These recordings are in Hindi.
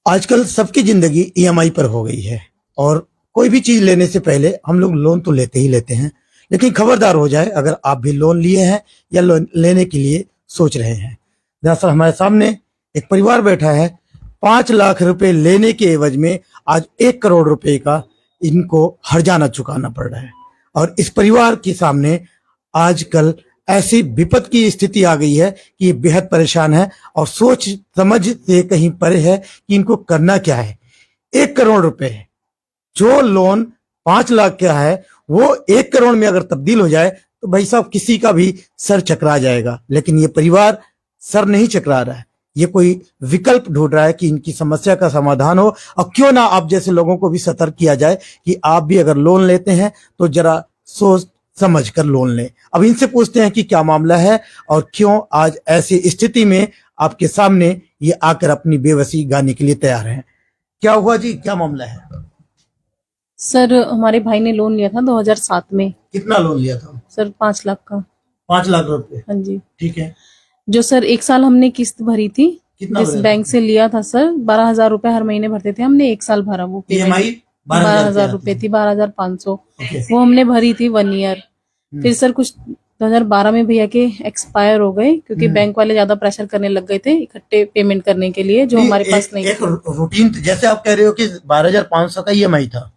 आजकल सबकी जिंदगी ईएमआई पर हो गई है और कोई भी चीज लेने से पहले हम लोग लोन तो लेते ही लेते हैं। लेकिन खबरदार हो जाए अगर आप भी लोन लिए हैं या लोन लेने के लिए सोच रहे हैं। दरअसल हमारे सामने एक परिवार बैठा है। 5 लाख रुपए लेने के एवज में आज 1 करोड़ रुपए का इनको हर्जाना चुकाना पड़ रहा है। और इस परिवार के सामने आजकल ऐसी विपद की स्थिति आ गई है कि ये बेहद परेशान है और सोच समझ से कहीं परे है कि इनको करना क्या है। 1 करोड़ रुपए जो लोन 5 लाख का है वो 1 करोड़ में अगर तब्दील हो जाए तो भाई साहब किसी का भी सर चकरा जाएगा। लेकिन ये परिवार सर नहीं चकरा रहा है, ये कोई विकल्प ढूंढ रहा है कि इनकी समस्या का समाधान हो। और क्यों ना आप जैसे लोगों को भी सतर्क किया जाए कि आप भी अगर लोन लेते हैं तो जरा सोच समझ कर लोन लें। अब इनसे पूछते हैं कि क्या मामला है और क्यों आज ऐसी स्थिति में आपके सामने ये आकर अपनी बेबसी गाने के लिए तैयार हैं। क्या हुआ जी, क्या मामला है? सर हमारे भाई ने लोन लिया था 2007 में। कितना लोन लिया था? सर 5 लाख का। 5 लाख रुपए। हाँ जी। ठीक है। जो सर 1 साल हमने किस्त भरी थी, कितना जिस भरा बैंक से लिया था सर 12,000 रुपए हर महीने भरते थे। हमने 1 साल भरा वो ईएमआई 12,000 रुपए थी, 12,500 ओके। वो हमने भरी थी 1 ईयर। फिर सर कुछ 2012 में भैया के एक्सपायर हो गए क्योंकि बैंक वाले ज्यादा प्रेशर करने लग गए थे इकट्ठे पेमेंट करने के लिए, जो हमारे पास नहीं एक रूटीन जैसे आप कह रहे हो कि 12,500 का ईएमआई था,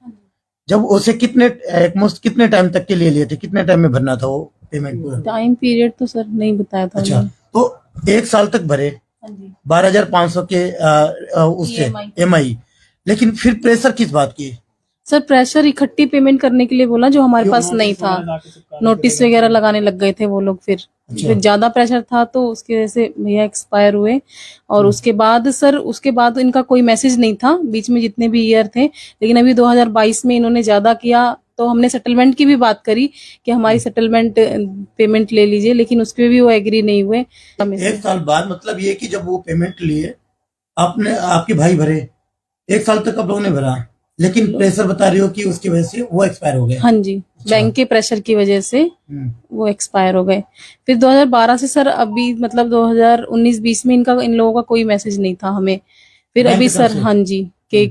जब उसे कितने टाइम तक के लिए थे, कितने टाइम में भरना था वो पेमेंट पूरा? टाइम पीरियड तो सर नहीं बताया था। अच्छा, तो 1 साल तक भरे 12,500 के उससे ईएमआई। लेकिन फिर प्रेशर किस बात की? सर प्रेशर इकट्ठी पेमेंट करने के लिए बोला, जो हमारे पास नहीं था। नोटिस वगैरह लगाने लग गए थे वो लोग। फिर ज्यादा प्रेशर था तो उसकी वजह से भैया एक्सपायर हुए। और उसके बाद सर इनका कोई मैसेज नहीं था बीच में जितने भी ईयर थे। लेकिन अभी 2022 में इन्होंने ज्यादा किया तो हमने सेटलमेंट की भी बात करी कि हमारी सेटलमेंट पेमेंट ले लीजिए, लेकिन उसके भी वो एग्री नहीं हुए। 1 साल बाद मतलब ये कि जब वो पेमेंट लिए आपने, आपके भाई भरे, 1 साल तक आप लोगों ने भरा, लेकिन प्रेशर बता रही हो कि उसकी वजह से वो एक्सपायर हो गए। हाँ जी। अच्छा। बैंक के प्रेशर की वजह से वो एक्सपायर हो गए। फिर 2012 से सर अभी मतलब 2019-20 में इन लोगों का कोई मैसेज नहीं था हमें। फिर अभी सर हाँ जी के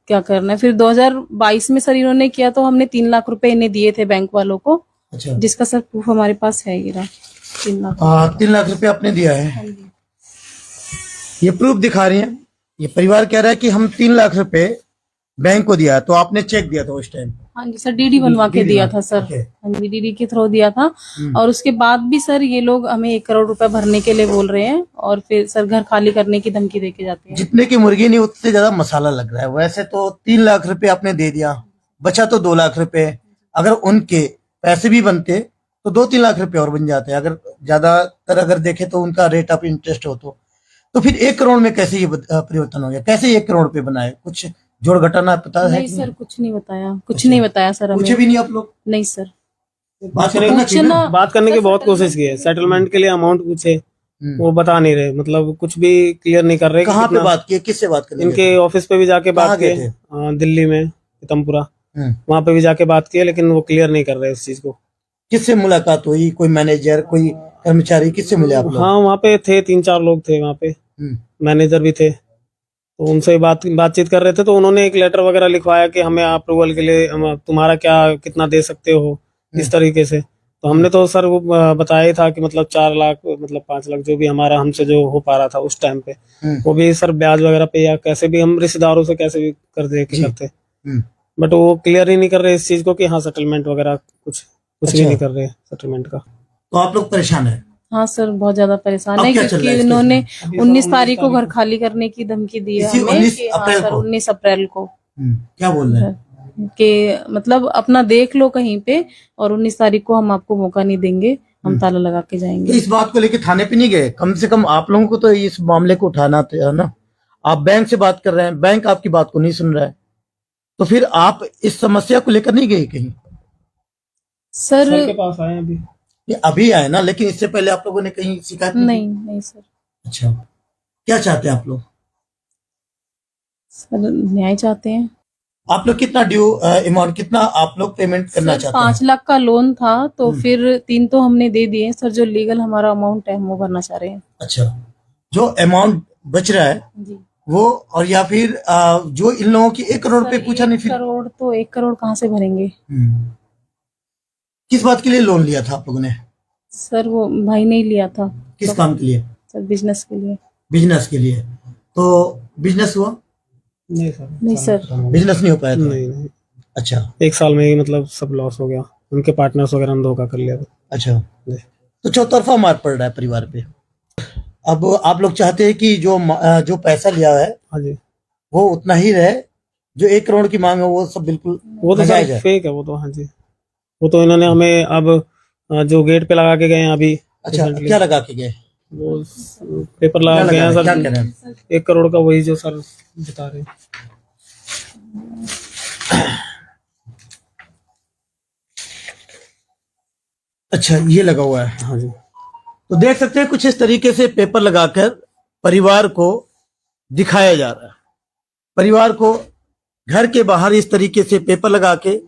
क्या करना है। फिर 2022 में सर इन्होंने किया तो हमने 3 लाख रुपए इन्हें दिए थे बैंक वालों को। अच्छा। जिसका सर प्रूफ हमारे पास है, ये रहा 3 लाख रुपए आपने दिया है। हाँ जी। ये प्रूफ दिखा रही है। ये परिवार कह रहा है कि हम 3 लाख रुपए बैंक को दिया, तो आपने चेक दिया था उस टाइम? हाँ जी सर, डीडी बनवा के दिया था सर। हाँ जी, डीडी के थ्रू दिया था। और उसके बाद भी सर ये लोग हमें 1 करोड़ रुपए भरने के लिए बोल रहे हैं और फिर सर घर खाली करने की धमकी देके जाते हैं। जितने की मुर्गी नहीं उतने ज्यादा मसाला लग रहा है। वैसे तो 3 लाख रुपए आपने दे दिया, बचा तो 2 लाख रुपए। अगर उनके पैसे भी बनते तो 2-3 लाख रुपए और बन जाते। अगर ज्यादातर अगर देखे तो उनका रेट ऑफ इंटरेस्ट हो तो फिर 1 करोड़ में कैसे ये परिवर्तन हो गया? कैसे 1 करोड़ रुपए बनाए? कुछ जोड़ घटाना पता है? नहीं सर, कुछ नहीं बताया, कुछ नहीं बताया सर हमें। पूछे भी नहीं आप लोग? नहीं सर। बात करने की बहुत कोशिश की है। सेटलमेंट के लिए अमाउंट पूछे, वो बता नहीं रहे, मतलब कुछ भी क्लियर नहीं कर रहे। कहाँ पे बात की, किससे बात की? इनके ऑफिस पे भी जाके बात की, दिल्ली में पीतमपुरा, वहाँ पे भी जाके बात की, लेकिन वो क्लियर नहीं कर रहे इस चीज को। किससे मुलाकात हुई? कोई मैनेजर, कोई कर्मचारी, किससे मिले आप लोग? हाँ, वहाँ पे थे 3-4 लोग थे वहाँ पे, मैनेजर भी थे, तो उनसे बातचीत कर रहे थे। तो उन्होंने एक लेटर वगैरह लिखवाया कि हमें अप्रूवल के लिए हम तुम्हारा कितना दे सकते हो, इस तरीके से। तो हमने तो सर वो बताया था कि मतलब 4 लाख मतलब 5 लाख जो भी हमारा हमसे जो हो पा रहा था उस टाइम पे, वो भी सर ब्याज वगैरह पे या कैसे भी हम रिश्तेदारों से कैसे भी कर दे के करते। बट वो क्लियर ही नहीं कर रहे इस चीज को कि हाँ सेटलमेंट वगैरह कुछ भी नहीं कर रहे सेटलमेंट का। तो आप लोग परेशान है? हाँ सर, बहुत ज्यादा परेशान है क्योंकि इन्होंने 19 तारीख को घर खाली करने की धमकी दी है हमें। 19 अप्रैल को। क्या बोल रहे हैं? कि मतलब अपना देख लो कहीं पे, और 19 तारीख को हम आपको मौका नहीं देंगे, हम ताला लगा के जाएंगे। इस बात को लेके थाने पे नहीं गए? कम से कम आप लोगों को तो इस मामले को उठाना था ना। आप बैंक से बात कर रहे हैं, बैंक आपकी बात को नहीं सुन रहा है, तो फिर आप इस समस्या को लेकर नहीं गए कहीं? सर के पास आए अभी, ये अभी आए ना, लेकिन इससे पहले आप लोगों ने कहीं शिकायत नहीं सर। अच्छा, क्या चाहते हैं आप लोग? सर न्याय चाहते हैं। आप लोग कितना ड्यू अमाउंट, कितना आप लोग पेमेंट करना चाहते हैं? 5 लाख का लोन था तो फिर 3 तो हमने दे दिए सर। जो लीगल हमारा अमाउंट है हम वो भरना चाह रहे हैं। अच्छा, जो अमाउंट बच रहा है वो, और या फिर जो इन लोगों की 1 करोड़ रुपए पूछा नहीं फिर? करोड़ तो 1 करोड़ कहाँ से भरेंगे? किस बात के लिए लोन लिया था आप लोगों ने? सर वो भाई ने ही लिया था। किस काम के लिए? सर बिजनेस के लिए। बिजनेस के लिए। तो बिजनेस हुआ? नहीं सर, नहीं सर। बिजनेस नहीं हो पाया था? नहीं। अच्छा 1 साल में ही मतलब सब लॉस हो गया, उनके पार्टनर्स वगैरह ने धोखा कर लिया था। अच्छा। जी। तो चौतरफा मार पड़ रहा है परिवार पे। अब आप लोग चाहते हैं कि जो पैसा लिया है हाँ जी, वो उतना ही रहे, जो 1 करोड़ की मांग है वो सब बिल्कुल वो तो नाजायज सर है। फेक है वो तो। हाँ जी, वो तो इन्होंने हमें अब जो गेट पे लगा के गए हैं अभी अच्छा, recently, क्या लगा के गए? वो पेपर क्या लगा के गए हैं लगा क्या सर, कह रहे हैं? 1 करोड़ का, वही जो सर बता रहे हैं। अच्छा, ये लगा हुआ है। हाँ जी, तो देख सकते हैं कुछ इस तरीके से पेपर लगाकर परिवार को दिखाया जा रहा है। परिवार को घर के बाहर इस तरीके से पेपर लगा के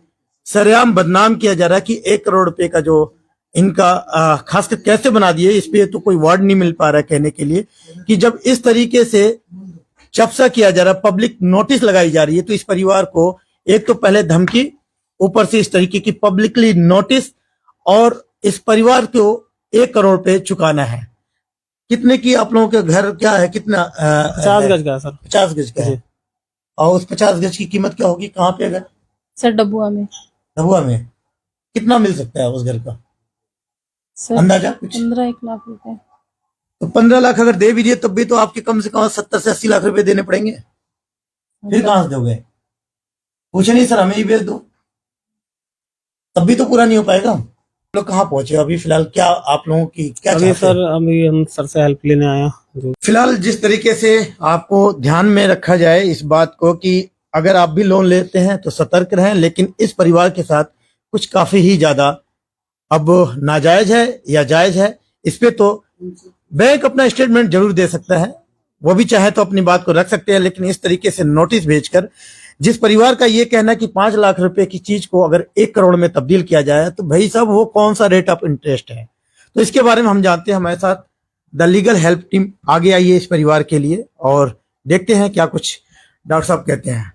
सरेआम बदनाम किया जा रहा है कि 1 करोड़ रुपए का जो इनका खासकर कैसे बना दिए, इस पे तो कोई वर्ड नहीं मिल पा रहा है कहने के लिए कि जब इस तरीके से चपसा किया जा रहा है, पब्लिक नोटिस लगाई जा रही है, तो इस परिवार को एक तो पहले धमकी, ऊपर से इस तरीके की पब्लिकली नोटिस, और इस परिवार को 1 करोड़ रुपए चुकाना है। कितने की आप लोगों के घर क्या है, कितना 50 गज का है सर। 50 गज का है। जी। और उस 50 गज की कीमत क्या होगी, कहाँ पे अगर? सर डबुआ में। डबुआ में। कितना मिल सकता है उस घर का सर अंदाजा कुछ? 15-1 लाख रुपए। तो 15 लाख अगर दे भी दिए तब भी तो आपके कम से कम 70 से 80 लाख रुपए देने पड़ेंगे। फिर कहां से दोगे? पूछे नहीं सर हमें ही भेज दो, तब भी तो पूरा नहीं हो पाएगा। हम लोग कहाँ पहुंचे अभी फिलहाल? क्या आप लोगों की क्या अभी चाहते हैं? सर अभी हम सर से हेल्प लेने आया। फिलहाल जिस तरीके से आपको ध्यान में रखा जाए इस बात को कि अगर आप भी लोन लेते हैं तो सतर्क रहें, लेकिन इस परिवार के साथ कुछ काफी ही ज्यादा अब नाजायज है या जायज है, इस पे तो बैंक अपना स्टेटमेंट जरूर दे सकता है, वो भी चाहे तो अपनी बात को रख सकते हैं, लेकिन इस तरीके से नोटिस भेजकर जिस परिवार का ये कहना है कि 5 लाख रुपए की चीज को अगर 1 करोड़ में तब्दील किया जाए तो भाई साहब वो कौन सा रेट ऑफ इंटरेस्ट है? तो इसके बारे में हम जानते हैं, हमारे साथ द लीगल हेल्प टीम आगे आई है इस परिवार के लिए, और देखते हैं क्या कुछ डॉक्टर साहब कहते हैं।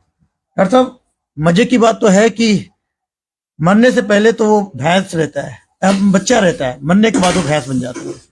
डॉक्टर साहब, मजे की बात तो है कि मरने से पहले तो वो भैंस रहता है, बच्चा रहता है, मरने के बाद वो भैंस बन जाता है।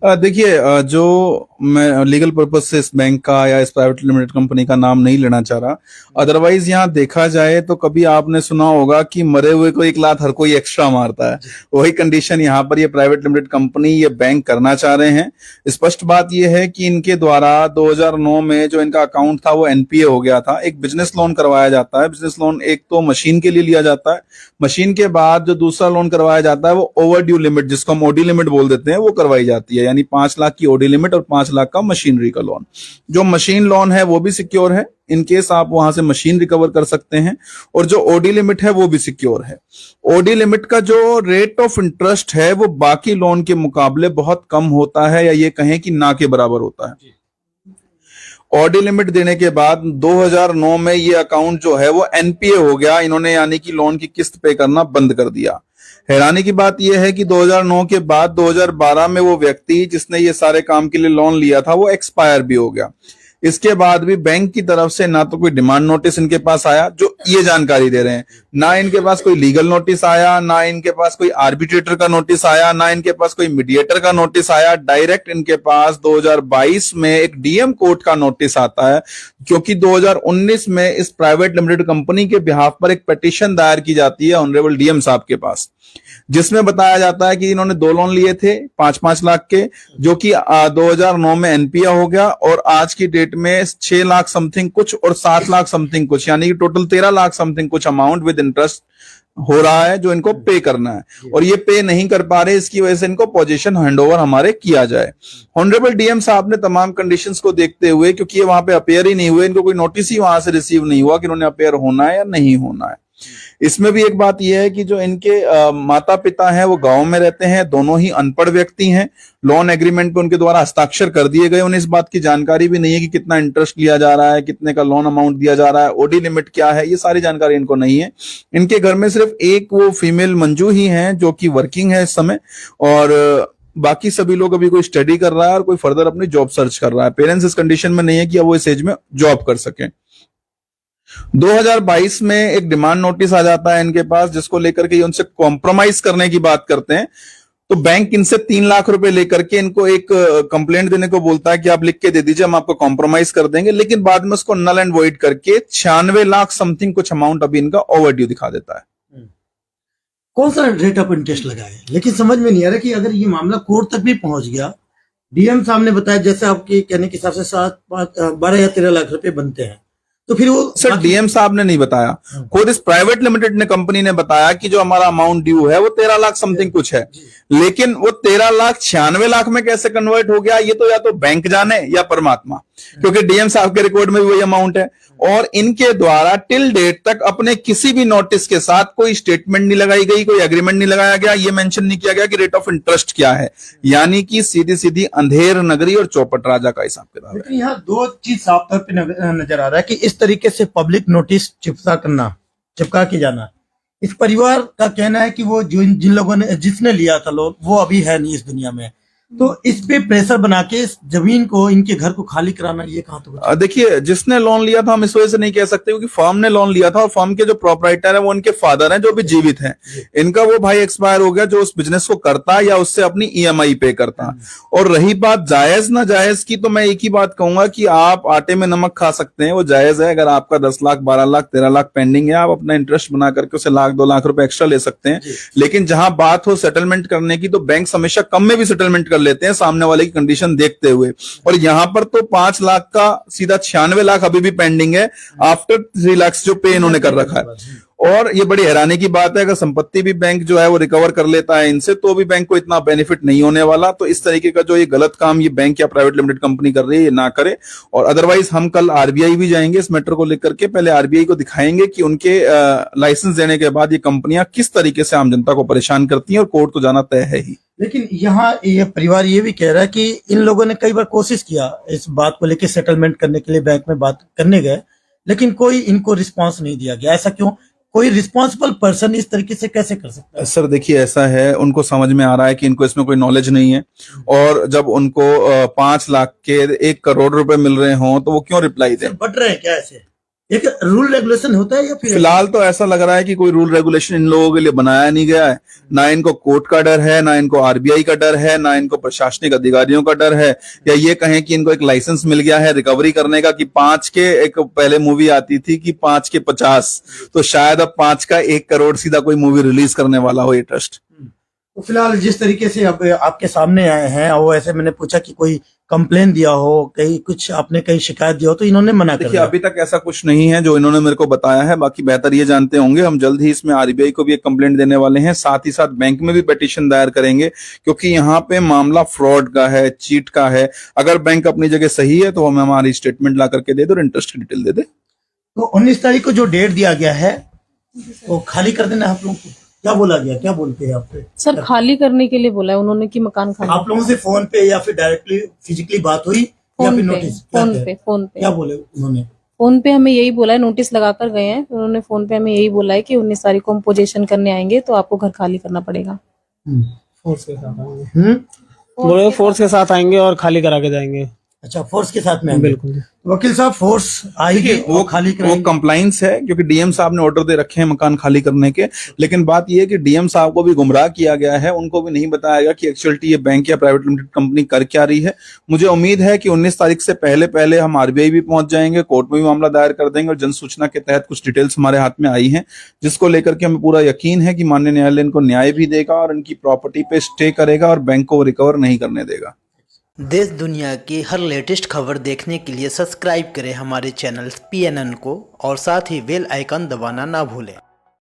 देखिए, जो मैं लीगल पर्पज से इस बैंक का या इस प्राइवेट लिमिटेड कंपनी का नाम नहीं लेना चाह रहा, अदरवाइज यहाँ देखा जाए तो कभी आपने सुना होगा कि मरे हुए को 1 लात हर कोई एक्स्ट्रा मारता है। वही कंडीशन यहाँ पर ये प्राइवेट लिमिटेड कंपनी, ये बैंक करना चाह रहे हैं। स्पष्ट बात ये है कि इनके द्वारा 2009 में जो इनका अकाउंट था वो एनपीए हो गया था। एक बिजनेस लोन करवाया जाता है। बिजनेस लोन एक तो मशीन के लिए लिया जाता है, मशीन के बाद जो दूसरा लोन करवाया जाता है वो ओवर ड्यू लिमिट, जिसको हम ओडी लिमिट बोल देते हैं, वो करवाई जाती है। यानी 5 लाख की ओडी लिमिट और 5 लाख का मशीनरी का लोन। जो मशीन लोन है वो भी सिक्योर है, इन केस आप वहां से मशीन रिकवर कर सकते हैं, और जो ओडी लिमिट है वो भी सिक्योर है। ओडी लिमिट का जो रेट ऑफ इंटरेस्ट है वो बाकी लोन के मुकाबले बहुत कम होता है, या ये कहें कि ना के बराबर होता है। ओडी लिमिट देने के बाद 2009 में ये अकाउंट जो है वो एनपीए हो गया इन्होंने, यानी कि लोन की किस्त पे करना बंद कर दिया। हैरानी की बात यह है कि 2009 के बाद 2012 में वो व्यक्ति जिसने ये सारे काम के लिए लोन लिया था वो एक्सपायर भी हो गया। इसके बाद भी बैंक की तरफ से ना तो कोई डिमांड नोटिस इनके पास आया, जो ये जानकारी दे रहे हैं, ना इनके पास कोई लीगल नोटिस आया, ना इनके पास कोई आर्बिट्रेटर का नोटिस आया, ना इनके पास कोई मीडिएटर का नोटिस आया। डायरेक्ट इनके पास 2022 में एक डीएम कोर्ट का नोटिस आता है, क्योंकि 2019 में इस प्राइवेट लिमिटेड कंपनी के बिहाफ पर एक पिटीशन दायर की जाती है ऑनरेबल डीएम साहब के पास, जिसमें बताया जाता है कि इन्होंने 2 लोन लिए थे 5-5 लाख के, जो कि 2009 में एनपीए हो गया, और आज की डेट में 6 लाख समथिंग कुछ और 7 लाख समथिंग कुछ, यानी कि टोटल 13 लाख समथिंग कुछ अमाउंट विद इंटरेस्ट हो रहा है जो इनको पे करना है, और ये पे नहीं कर पा रहे। इसकी वजह से इनको पोजीशन हैंडओवर हमारे किया जाए। ऑनरेबल डीएम साहब ने तमाम कंडीशंस को देखते हुए, क्योंकि ये वहां पे अपेयर ही नहीं हुए, इनको कोई नोटिस ही वहां से रिसीव नहीं हुआ कि इन्होंने अपेयर होना है या नहीं होना है। इसमें भी एक बात यह है कि जो इनके माता पिता हैं वो गांव में रहते हैं, दोनों ही अनपढ़ व्यक्ति हैं। लोन एग्रीमेंट पे उनके द्वारा हस्ताक्षर कर दिए गए, उन्हें इस बात की जानकारी भी नहीं है कि कितना इंटरेस्ट लिया जा रहा है, कितने का लोन अमाउंट दिया जा रहा है, ओडी लिमिट क्या है, ये सारी जानकारी इनको नहीं है। इनके घर में सिर्फ एक वो फीमेल मंजू ही है जो कि वर्किंग है इस समय, और बाकी सभी लोग अभी कोई स्टडी कर रहा है और कोई फर्दर अपनी जॉब सर्च कर रहा है। पेरेंट्स इस कंडीशन में नहीं है कि अब वो इस एज में जॉब कर सकें। 2022 में एक डिमांड नोटिस आ जाता है इनके पास, जिसको लेकर के ये उनसे कॉम्प्रोमाइज करने की बात करते हैं। तो बैंक इनसे 3 लाख रुपए लेकर के इनको एक कंप्लेंट देने को बोलता है कि आप लिख के दे दीजिए, हम आपको कॉम्प्रोमाइज कर देंगे, लेकिन बाद में उसको नल एंड वॉइड करके 96 लाख समथिंग कुछ अमाउंट अभी इनका ओवर ड्यू दिखा देता है। कौन सा रेट ऑफ इंटरेस्ट लगा है, लेकिन समझ में नहीं आ रहा कि अगर ये मामला कोर्ट तक भी पहुंच गया, डीएम साहब ने बताया जैसे आपके कहने के हिसाब से 12 या 13 लाख रुपए बनते हैं, तो फिर वो सर डीएम साहब ने नहीं बताया, खुद इस प्राइवेट लिमिटेड ने कंपनी ने बताया कि जो हमारा अमाउंट ड्यू है वो 13 लाख समथिंग कुछ है, लेकिन वो 13 लाख 96 लाख में कैसे कन्वर्ट हो गया, ये तो या तो बैंक जाने या परमात्मा, क्योंकि डीएम साहब के रिकॉर्ड में भी वही अमाउंट है। और इनके द्वारा टिल डेट तक अपने किसी भी नोटिस के साथ कोई स्टेटमेंट नहीं लगाई गई, कोई एग्रीमेंट नहीं लगाया गया, ये मेंशन नहीं किया गया कि रेट ऑफ इंटरेस्ट क्या है, यानी कि सीधी सीधी अंधेर नगरी और चौपट राजा का हिसाब किताब है। लेकिन यहाँ दो चीज साफ तौर पे नजर आ रहा है कि इस तरीके से पब्लिक नोटिस चिपका के जाना, इस परिवार का कहना है कि वो जिन लोगों ने जिसने लिया था लोन वो अभी है नहीं इस दुनिया में, तो इस पे प्रेशर बना के इस जमीन को, इनके घर को खाली कराना, ये कहाँ तो देखिए, जिसने लोन लिया था हम इस वजह से नहीं कह सकते क्योंकि फर्म ने लोन लिया था और फर्म के जो प्रोपराइटर है वो उनके फादर हैं जो भी जीवित हैं। इनका वो भाई एक्सपायर हो गया जो उस बिजनेस को करता या उससे अपनी ईएमआई पे करता। और रही बात जायज ना जायज की, तो मैं एक ही बात कहूंगा कि आप आटे में नमक खा सकते हैं, वो जायज है। अगर आपका 10 लाख 12 लाख 13 लाख पेंडिंग है, आप अपना इंटरेस्ट बना करके उसे 1-2 लाख रुपए एक्स्ट्रा ले सकते हैं, लेकिन जहां बात हो सेटलमेंट करने की तो बैंक हमेशा कम में भी सेटलमेंट कर लेते हैं सामने वाले की कंडीशन देखते हुए। और यहां पर तो 5 लाख का सीधा 96 लाख अभी भी पेंडिंग है आफ्टर 3 लाख जो पे इन्होंने कर रखा है। और ये बड़ी हैरानी की बात है, अगर संपत्ति भी बैंक जो है वो रिकवर कर लेता है इनसे तो भी बैंक को इतना बेनिफिट नहीं होने वाला। तो इस तरीके का जो ये गलत काम ये बैंक या प्राइवेट लिमिटेड कंपनी कर रही है ये ना करे। और अदरवाइज हम कल आरबीआई भी जाएंगे इस मैटर को लेकर के, पहले आरबीआई को दिखाएंगे कि उनके लाइसेंस देने के बाद ये कंपनियां किस तरीके से आम जनता को परेशान करती हैं, और कोर्ट तो जाना तय है ही। लेकिन यहाँ ये परिवार ये भी कह रहा है कि इन लोगों ने कई बार कोशिश किया इस बात को लेकर सेटलमेंट करने के लिए, बैंक में बात करने गए, लेकिन कोई इनको रिस्पांस नहीं दिया गया। ऐसा क्यों? कोई रिस्पॉन्सिबल पर्सन इस तरीके से कैसे कर सकता है? सर देखिए, ऐसा है, उनको समझ में आ रहा है कि इनको इसमें कोई नॉलेज नहीं है, और जब उनको 5 लाख के 1 करोड़ रुपए मिल रहे हों तो वो क्यों रिप्लाई दें? बट रहे हैं क्या ऐसे? एक रूल रेगुलेशन होता है या फिर फिलहाल तो ऐसा लग रहा है कि कोई रूल रेगुलेशन इन लोगों के लिए बनाया नहीं गया है। ना इनको कोर्ट का डर है, ना इनको आरबीआई का डर है, ना इनको प्रशासनिक अधिकारियों का डर है, या ये कहें कि इनको एक लाइसेंस मिल गया है रिकवरी करने का कि 5 के, एक पहले मूवी आती थी कि 5 के 50, तो शायद अब 5 का 1 करोड़ सीधा कोई मूवी रिलीज करने वाला हो ये ट्रस्ट। तो फिलहाल जिस तरीके से अब आपके सामने आए हैं, और ऐसे मैंने पूछा कि कोई कंप्लेन दिया हो, कहीं कुछ आपने कहीं शिकायत दिया हो, तो इन्होंने मना कर देखिए दिया। अभी तक ऐसा कुछ नहीं है जो इन्होंने मेरे को बताया है, बाकी बेहतर ये जानते होंगे। हम जल्द ही इसमें आरबीआई को भी एक कंप्लेंट देने वाले हैं, साथ ही साथ बैंक में भी पिटीशन दायर करेंगे, क्योंकि यहाँ पे मामला फ्रॉड का है, चीट का है। अगर बैंक अपनी जगह सही है तो हमें हमारी स्टेटमेंट ला करके दे दो और इंटरेस्ट की डिटेल दे दे। तो 19 तारीख को जो डेट दिया गया है वो खाली कर देना आप लोगों को, क्या बोला गया, क्या बोलते हैं आप पे? सर खाली करने के लिए बोला है उन्होंने कि मकान खाली। आप लोगों से फोन पे या फिर डायरेक्टली फिजिकली बात हुई या फिर नोटिस? फोन पे क्या बोले उन्होंने? फोन पे हमें यही बोला है, नोटिस लगाकर गए हैं उन्होंने, फोन पे हमें यही बोला है कि 19 तारीख को हम पोजीशन करने आएंगे तो आपको घर खाली करना पड़ेगा। फोर्स के साथ आएंगे, बोले फोर्स के साथ आएंगे और खाली करा के जाएंगे। अच्छा, फोर्स के साथ में? बिल्कुल। वकील साहब, फोर्स आएगी वो खाली वो कंप्लाइंस है, क्योंकि डीएम साहब ने ऑर्डर दे रखे हैं मकान खाली करने के। लेकिन बात यह है कि डीएम साहब को भी गुमराह किया गया है, उनको भी नहीं बताया गया कि एक्चुअली ये बैंक या प्राइवेट लिमिटेड कंपनी कर क्या रही है। मुझे उम्मीद है कि 19 तारीख से पहले पहले हम आरबीआई भी पहुंच जाएंगे, कोर्ट में भी मामला दायर कर देंगे, और जन सूचना के तहत कुछ डिटेल्स हमारे हाथ में आई है, जिसको लेकर के हमें पूरा यकीन है कि माननीय न्यायालय इनको न्याय भी देगा और इनकी प्रॉपर्टी पे स्टे करेगा और बैंक को रिकवर नहीं करने देगा। देश दुनिया की हर लेटेस्ट खबर देखने के लिए सब्सक्राइब करें हमारे चैनल PNN को, और साथ ही बेल आइकन दबाना ना भूलें।